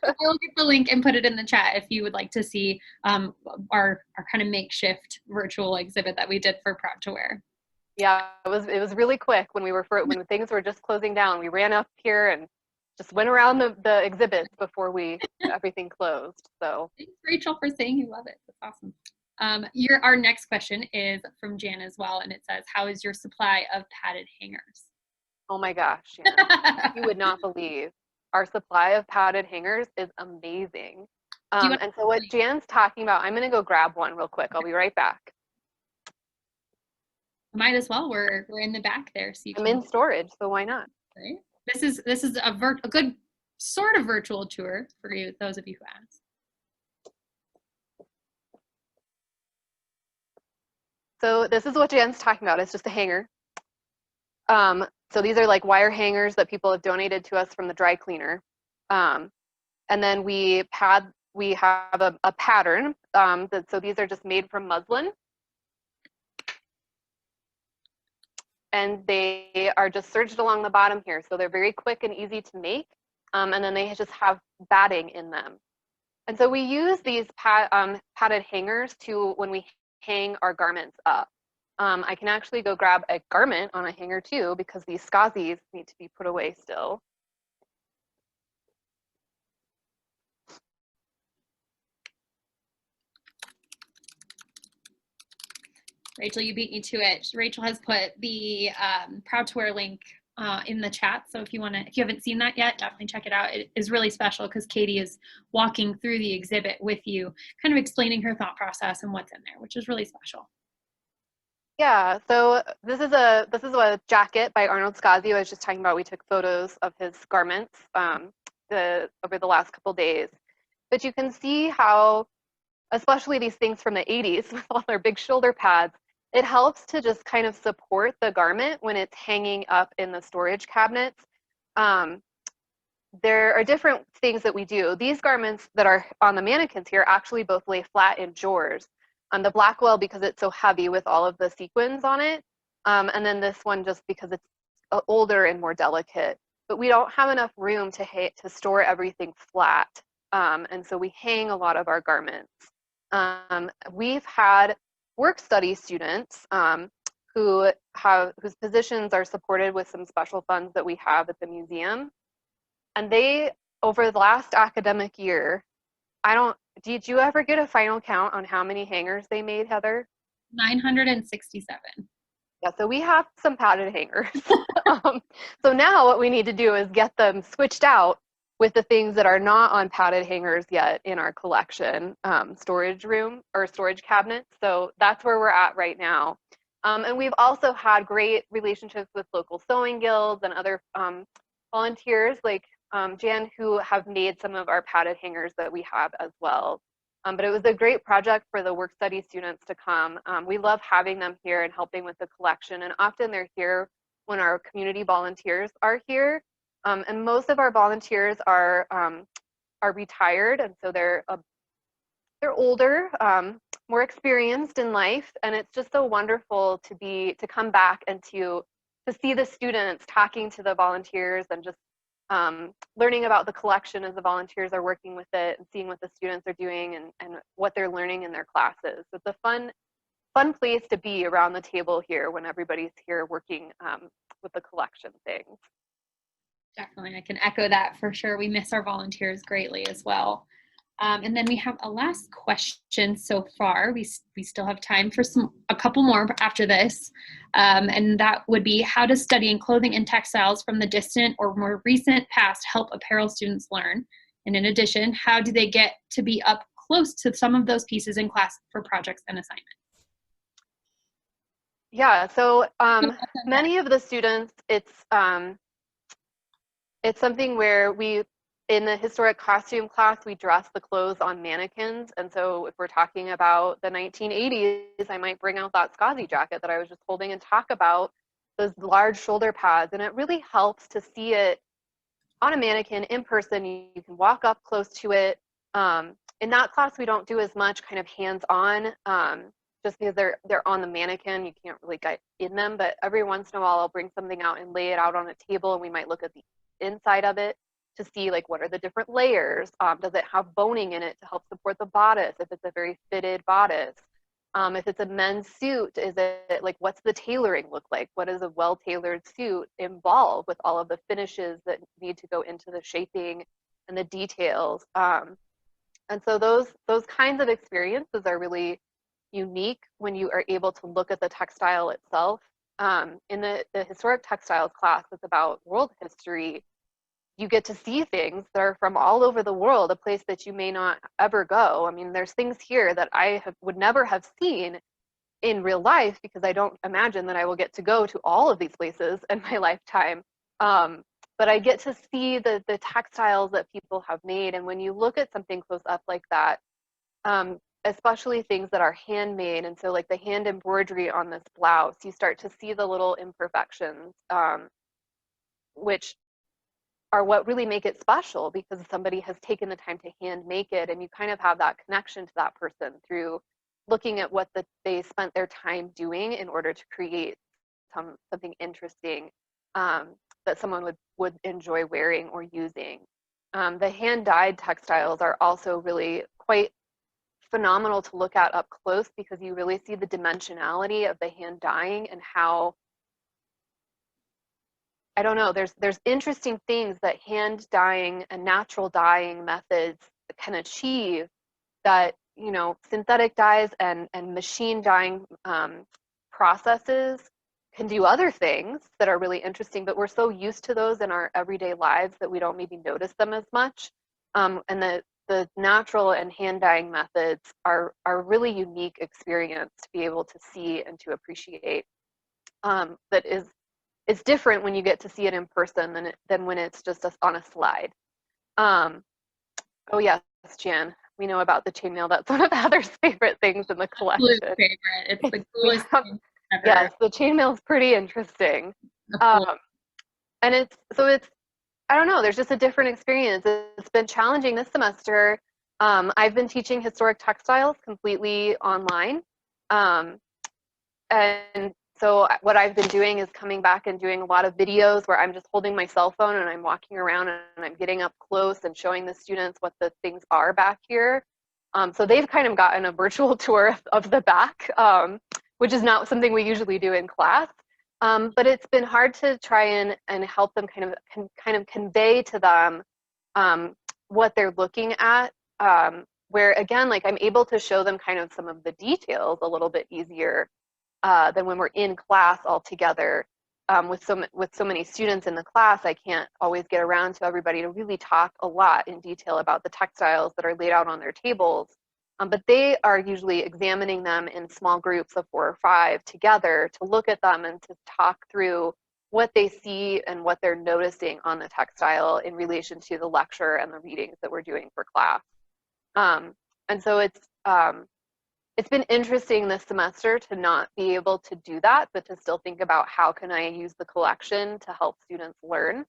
I will get the link and put it in the chat if you would like to see our kind of makeshift virtual exhibit that we did for Proud to Wear. Yeah, it was really quick when when things were just closing down. We ran up here and just went around the exhibits before everything closed. So thanks, Rachel, for saying you love it. That's awesome. Our next question is from Jan as well, and it says, "How is your supply of padded hangers?" Oh my gosh, Jan, you would not believe our supply of padded hangers is amazing. And so what Jan's talking about, I'm going to go grab one real quick. I'll be right back. Might as well. We're in the back there, so I'm in storage, so why not? Right. This is a good sort of virtual tour for you, those of you who asked. So this is what Jan's talking about. It's just a hanger. So these are like wire hangers that people have donated to us from the dry cleaner. And then we have a pattern. So these are just made from muslin. And they are just serged along the bottom here. So they're very quick and easy to make. And then they just have batting in them. And so we use these padded hangers when we hang our garments up. I can actually go grab a garment on a hanger too, because these Scazis need to be put away still. Rachel, you beat me to it. Rachel has put the Proud to Wear link in the chat. So if you haven't seen that yet, definitely check it out. It is really special because Katie is walking through the exhibit with you, kind of explaining her thought process and what's in there, which is really special. Yeah, so this is a jacket by Arnold Scazio. I was just talking about. We took photos of his garments over the last couple days. But you can see how, especially these things from the 80s with all their big shoulder pads, it helps to just kind of support the garment when it's hanging up in the storage cabinets. There are different things that we do. These garments that are on the mannequins here actually both lay flat in drawers. The Blackwell, because it's so heavy with all of the sequins on it. And then this one just because it's older and more delicate. But we don't have enough room to store everything flat. And so we hang a lot of our garments. We've had work study students whose positions are supported with some special funds that we have at the museum. And they, over the last academic year, did you ever get a final count on how many hangers they made, Heather? 967. Yeah, so we have some padded hangers. So now what we need to do is get them switched out with the things that are not on padded hangers yet in our collection storage room or storage cabinets. So that's where we're at right now. And we've also had great relationships with local sewing guilds and other volunteers like Jan, who have made some of our padded hangers that we have as well. But it was a great project for the work study students to come. We love having them here and helping with the collection. And often they're here when our community volunteers are here. And most of our volunteers are retired, and so they're older, more experienced in life, and it's just so wonderful to come back and to see the students talking to the volunteers and just learning about the collection as the volunteers are working with it and seeing what the students are doing and what they're learning in their classes. It's a fun place to be around the table here when everybody's here working with the collection things. Definitely, I can echo that for sure. We miss our volunteers greatly as well. And then we have a last question so far. We still have time for a couple more after this. And that would be, how does studying clothing and textiles from the distant or more recent past help apparel students learn? And in addition, how do they get to be up close to some of those pieces in class for projects and assignments? Yeah, so many of the students, it's something where in the historic costume class, we dress the clothes on mannequins. And so if we're talking about the 1980s, I might bring out that Scazio jacket that I was just holding and talk about those large shoulder pads. And it really helps to see it on a mannequin in person. You can walk up close to it. In that class, we don't do as much kind of hands-on, just because they're on the mannequin. You can't really get in them. But every once in a while, I'll bring something out and lay it out on a table, and we might look at the inside of it to see like what are the different layers. Does it have boning in it to help support the bodice if it's a very fitted bodice? If it's a men's suit, is it like, what's the tailoring look like? What does a well-tailored suit involve with all of the finishes that need to go into the shaping and the details? And so those kinds of experiences are really unique when you are able to look at the textile itself. In the historic textiles class, it's about world history. You get to see things that are from all over the world, a place that you may not ever go. I mean, there's things here that I would never have seen in real life, because I don't imagine that I will get to go to all of these places in my lifetime. But I get to see the textiles that people have made. And when you look at something close up like that, especially things that are handmade, and so like the hand embroidery on this blouse, you start to see the little imperfections, which are what really make it special, because somebody has taken the time to hand make it, and you kind of have that connection to that person through looking at what they spent their time doing in order to create something interesting that someone would enjoy wearing or using. The hand-dyed textiles are also really quite phenomenal to look at up close, because you really see the dimensionality of the hand dyeing and how, I don't know, there's interesting things that hand dyeing and natural dyeing methods can achieve that, you know, synthetic dyes and machine dyeing processes can do other things that are really interesting, but we're so used to those in our everyday lives that we don't maybe notice them as much. And the natural and hand dyeing methods are a really unique experience to be able to see and to appreciate. That is, it's different when you get to see it in person than when it's just on a slide. Oh yes, Jan, we know about the chainmail. That's one of Heather's favorite things in the collection. Absolute favorite. It's the coolest thing ever. Yes, the chainmail's pretty interesting. And it's I don't know, there's just a different experience. It's been challenging this semester. I've been teaching historic textiles completely online. And so what I've been doing is coming back and doing a lot of videos where I'm just holding my cell phone and I'm walking around and I'm getting up close and showing the students what the things are back here. So they've kind of gotten a virtual tour of the back, which is not something we usually do in class. But it's been hard to try and help them kind of convey to them what they're looking at, where again, like I'm able to show them kind of some of the details a little bit easier than when we're in class all together. With so many students in the class, I can't always get around to everybody to really talk a lot in detail about the textiles that are laid out on their tables. But they are usually examining them in small groups of 4 or 5 together to look at them and to talk through what they see and what they're noticing on the textile in relation to the lecture and the readings that we're doing for class. And so it's been interesting this semester to not be able to do that, but to still think about how can I use the collection to help students learn.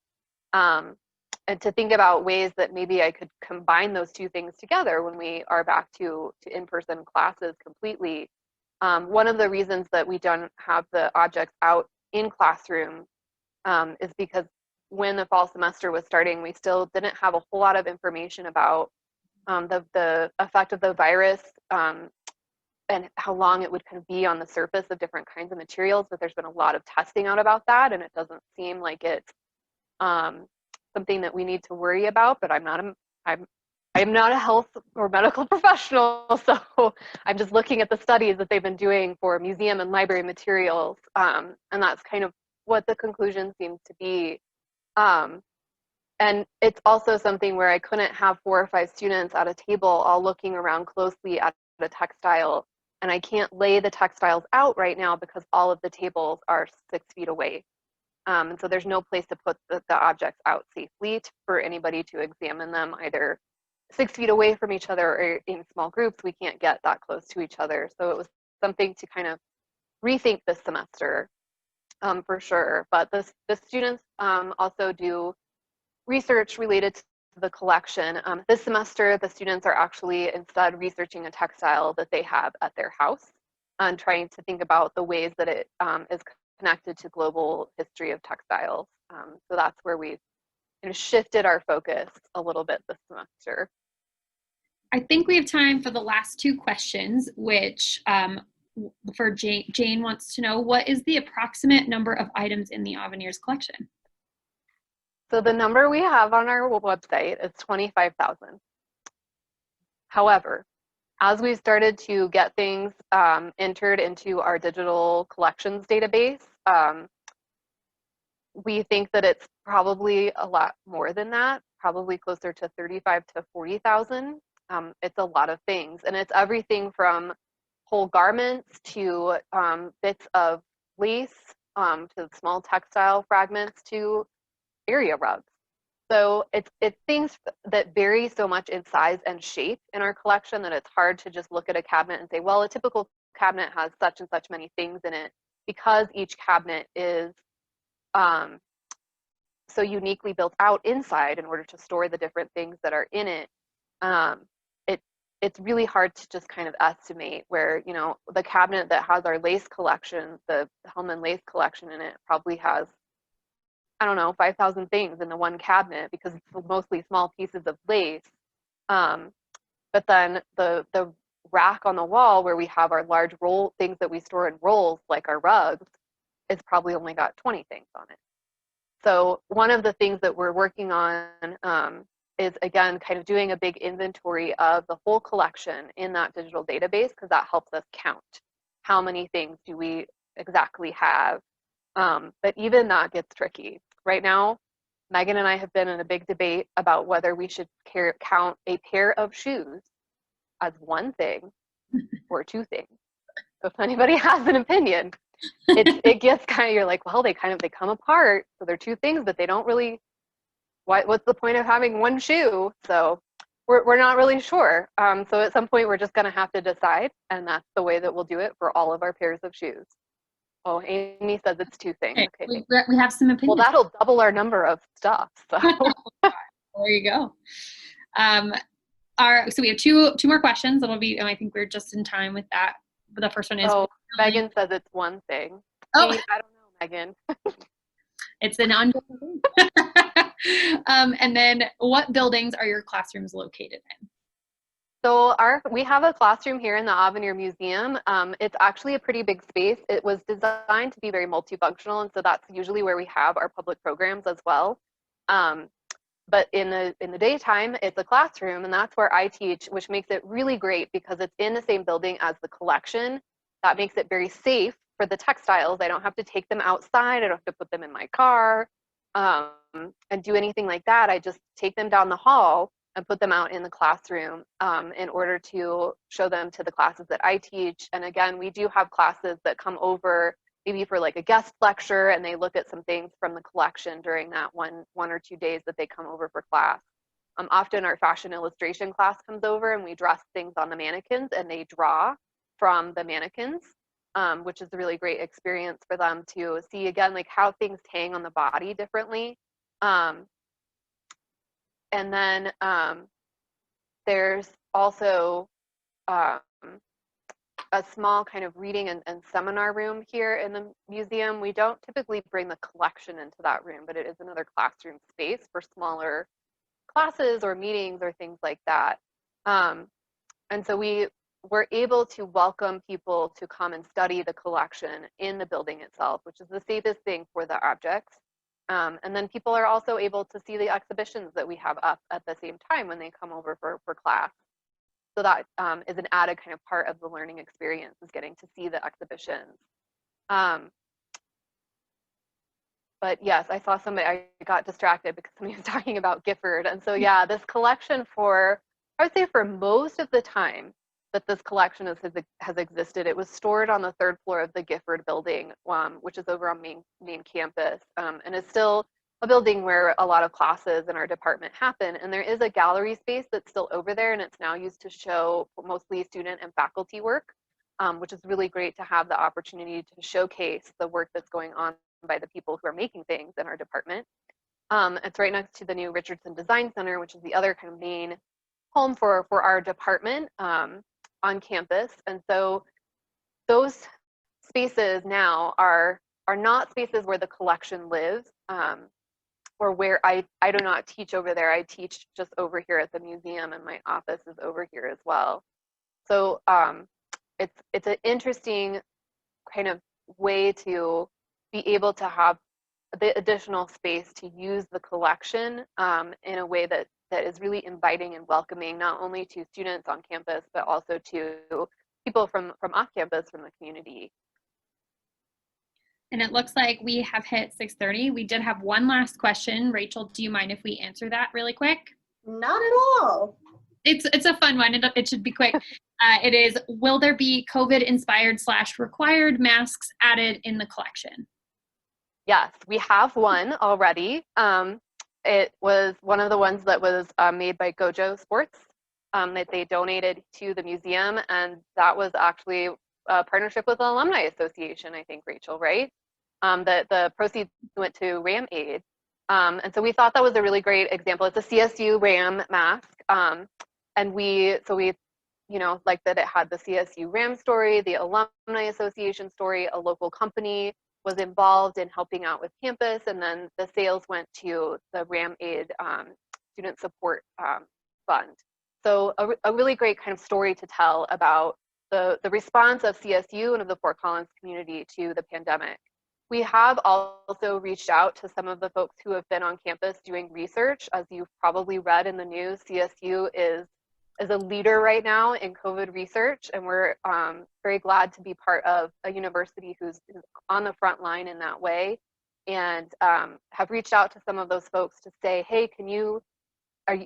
And to think about ways that maybe I could combine those two things together when we are back to in-person classes completely. One of the reasons that we don't have the objects out in classroom is because when the fall semester was starting, we still didn't have a whole lot of information about the effect of the virus and how long it would kind of be on the surface of different kinds of materials. But there's been a lot of testing out about that, and it doesn't seem like it's something that we need to worry about. But I'm not a health or medical professional, so I'm just looking at the studies that they've been doing for museum and library materials, and that's kind of what the conclusion seems to be. And it's also something where I couldn't have 4 or 5 students at a table all looking around closely at a textile, and I can't lay the textiles out right now because all of the tables are 6 feet away. And so there's no place to put the objects out safely for anybody to examine them, either 6 feet away from each other or in small groups. We can't get that close to each other. So it was something to kind of rethink this semester, for sure. But the students also do research related to the collection. This semester, the students are actually instead researching a textile that they have at their house and trying to think about the ways that it is connected to global history of textiles. So that's where we've shifted our focus a little bit this semester. I think we have time for the last 2 questions, which for Jane wants to know, what is the approximate number of items in the Avenir's collection? So the number we have on our website is 25,000. However, as we started to get things entered into our digital collections database, we think that it's probably a lot more than that, probably closer to 35 to 40,000. It's a lot of things, and it's everything from whole garments to bits of lace, to small textile fragments, to area rugs. So it's things that vary so much in size and shape in our collection that it's hard to just look at a cabinet and say, well, a typical cabinet has such and such many things in it, because each cabinet is so uniquely built out inside in order to store the different things that are in it. It's really hard to just kind of estimate where, you know, the cabinet that has our lace collection, the Hellman lace collection in it, probably has, I don't know, 5,000 things in the one cabinet because it's mostly small pieces of lace. But then the rack on the wall where we have our large roll things that we store in rolls, like our rugs, it's probably only got 20 things on it. So one of the things that we're working on is, again, kind of doing a big inventory of the whole collection in that digital database, because that helps us count how many things do we exactly have. But even that gets tricky. Right now, Megan and I have been in a big debate about whether we should count a pair of shoes as one thing or 2 things. So if anybody has an opinion, it gets kind of, you're like, well, they come apart, so they're 2 things, but they don't really, what's the point of having one shoe? So we're not really sure. So at some point we're just gonna have to decide, and that's the way that we'll do it for all of our pairs of shoes. Oh, Amy says it's 2 things. Okay, we have some opinions. Well, that'll double our number of stuff. So there you go. So we have two more questions. That'll be, and I think we're just in time with that. But the first one is. Oh, Megan says it's 1 thing. Oh, See, I don't know, Megan. It's an ongoing. And then, what buildings are your classrooms located in? So we have a classroom here in the Avenir Museum. It's actually a pretty big space. It was designed to be very multifunctional, and so that's usually where we have our public programs as well. But in the daytime, it's a classroom, and that's where I teach, which makes it really great because it's in the same building as the collection. That makes it very safe for the textiles. I don't have to take them outside. I don't have to put them in my car and do anything like that. I just take them down the hall and put them out in the classroom in order to show them to the classes that I teach. And again, we do have classes that come over maybe for like a guest lecture, and they look at some things from the collection during that one or 2 days that they come over for class. Often our fashion illustration class comes over and we dress things on the mannequins and they draw from the mannequins, which is a really great experience for them to see, again, like how things hang on the body differently. And then there's also a small kind of reading and seminar room here in the museum. We don't typically bring the collection into that room, but it is another classroom space for smaller classes or meetings or things like that. And so we're able to welcome people to come and study the collection in the building itself, which is the safest thing for the objects. And then people are also able to see the exhibitions that we have up at the same time when they come over for class. So that is an added kind of part of the learning experience, is getting to see the exhibitions. but yes, I saw somebody, I got distracted because somebody was talking about Gifford. And so, yeah, this collection I would say for most of the time that this collection has existed, it was stored on the third floor of the Gifford building, which is over on main campus, and is still a building where a lot of classes in our department happen. And there is a gallery space that's still over there, and it's now used to show mostly student and faculty work, which is really great to have the opportunity to showcase the work that's going on by the people who are making things in our department. It's right next to the new Richardson Design Center, which is the other kind of main home for our department on campus. And so those spaces now are not spaces where the collection lives, or where I do not teach over there. I teach just over here at the museum, and my office is over here as well. So it's an interesting kind of way to be able to have the additional space to use the collection in a way that is really inviting and welcoming, not only to students on campus, but also to people from off campus, from the community. And it looks like we have hit 6:30. We did have one last question. Rachel, do you mind if we answer that really quick? Not at all. It's a fun one. It should be quick. It is, will there be COVID-inspired / required masks added in the collection? Yes, we have one already. It was one of the ones that was made by Gojo Sports that they donated to the museum, and that was actually a partnership with the Alumni Association, I think, Rachel, right? The proceeds went to RAM Aid. And so we thought that was a really great example. It's a CSU RAM mask. And we like that it had the CSU RAM story, the Alumni Association story, a local company was involved in helping out with campus, and then the sales went to the RAM Aid Student Support Fund. So a really great kind of story to tell about the response of CSU and of the Fort Collins community to the pandemic. We have also reached out to some of the folks who have been on campus doing research. As you've probably read in the news, CSU is a leader right now in COVID research, and we're very glad to be part of a university who's on the front line in that way, and have reached out to some of those folks to say, hey,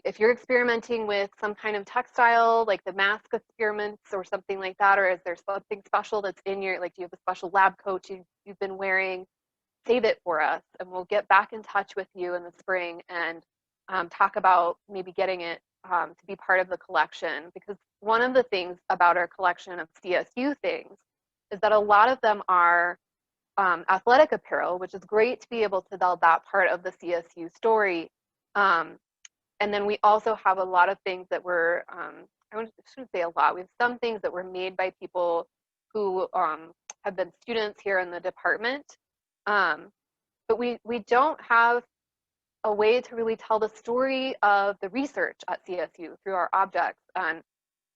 if you're experimenting with some kind of textile, like the mask experiments or something like that, or is there something special that's in your, like, do you have a special lab coat you've been wearing, save it for us, and we'll get back in touch with you in the spring and talk about maybe getting it to be part of the collection. Because one of the things about our collection of CSU things is that a lot of them are athletic apparel, which is great to be able to tell that part of the CSU story. And then we also have a lot of things that were, I shouldn't say a lot, we have some things that were made by people who have been students here in the department. But we don't have a way to really tell the story of the research at CSU through our objects. And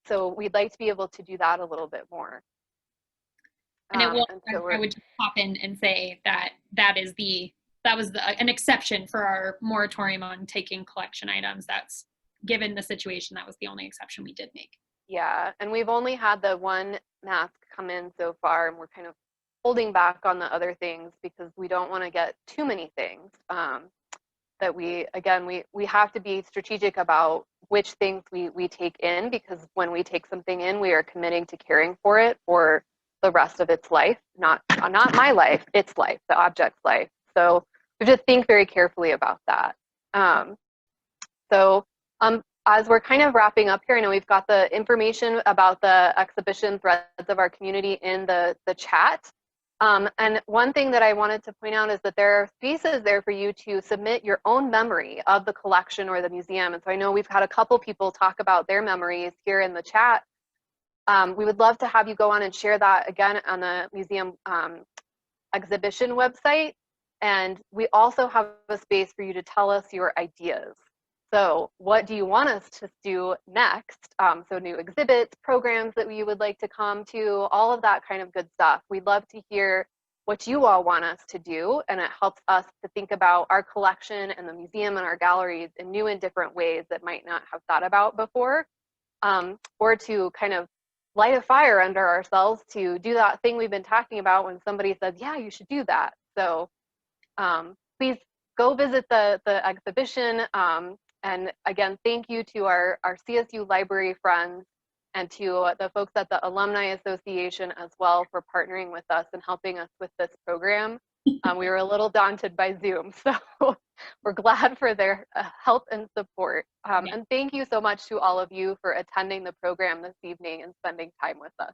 so we'd like to be able to do that a little bit more. And I would just pop in and say that was an exception for our moratorium on taking collection items. That's, given the situation, that was the only exception we did make. Yeah, and we've only had the one mask come in so far, and we're kind of holding back on the other things because we don't want to get too many things. That we have to be strategic about which things we take in, because when we take something in, we are committing to caring for it for the rest of its life, not my life, its life, the object's life. So we have to think very carefully about that. As we're kind of wrapping up here, I know we've got the information about the exhibition threads of our community in the chat. And one thing that I wanted to point out is that there are spaces there for you to submit your own memory of the collection or the museum. And so I know we've had a couple people talk about their memories here in the chat. We would love to have you go on and share that again on the museum exhibition website. And we also have a space for you to tell us your ideas. So what do you want us to do next? So new exhibits, programs that we would like to come to, all of that kind of good stuff. We'd love to hear what you all want us to do, and it helps us to think about our collection and the museum and our galleries in new and different ways that might not have thought about before, or to kind of light a fire under ourselves to do that thing we've been talking about when somebody says, yeah, you should do that. So please go visit the exhibition. And again, thank you to our CSU library friends and to the folks at the Alumni Association as well for partnering with us and helping us with this program. We were a little daunted by Zoom, so we're glad for their help and support. And thank you so much to all of you for attending the program this evening and spending time with us.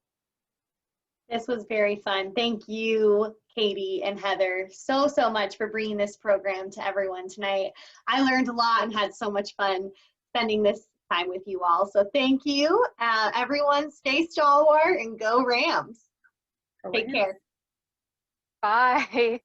This was very fun. Thank you, Katie and Heather, so much for bringing this program to everyone tonight. I learned a lot and had so much fun spending this time with you all. So thank you. Everyone, stay stalwart and go Rams. Take care. Bye.